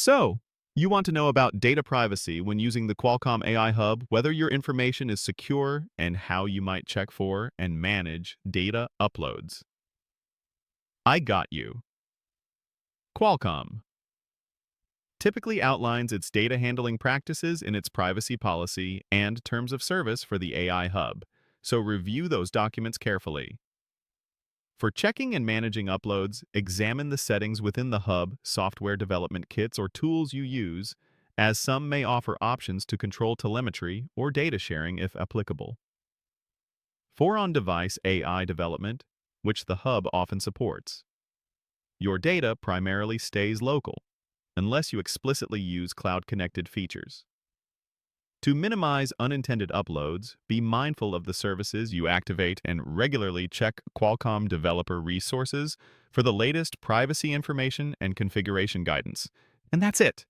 So, you want to know about data privacy when using the Qualcomm AI Hub, whether your information is secure, and how you might check for and manage data uploads. I got you. Qualcomm typically outlines its data handling practices in its privacy policy and terms of service for the AI Hub, so review those documents carefully. For checking and managing uploads, examine the settings within the Hub software development kits or tools you use, as some may offer options to control telemetry or data sharing if applicable. For on-device AI development, which the Hub often supports, your data primarily stays local, unless you explicitly use cloud-connected features. To minimize unintended uploads, be mindful of the services you activate and regularly check Qualcomm developer resources for the latest privacy information and configuration guidance. And that's it.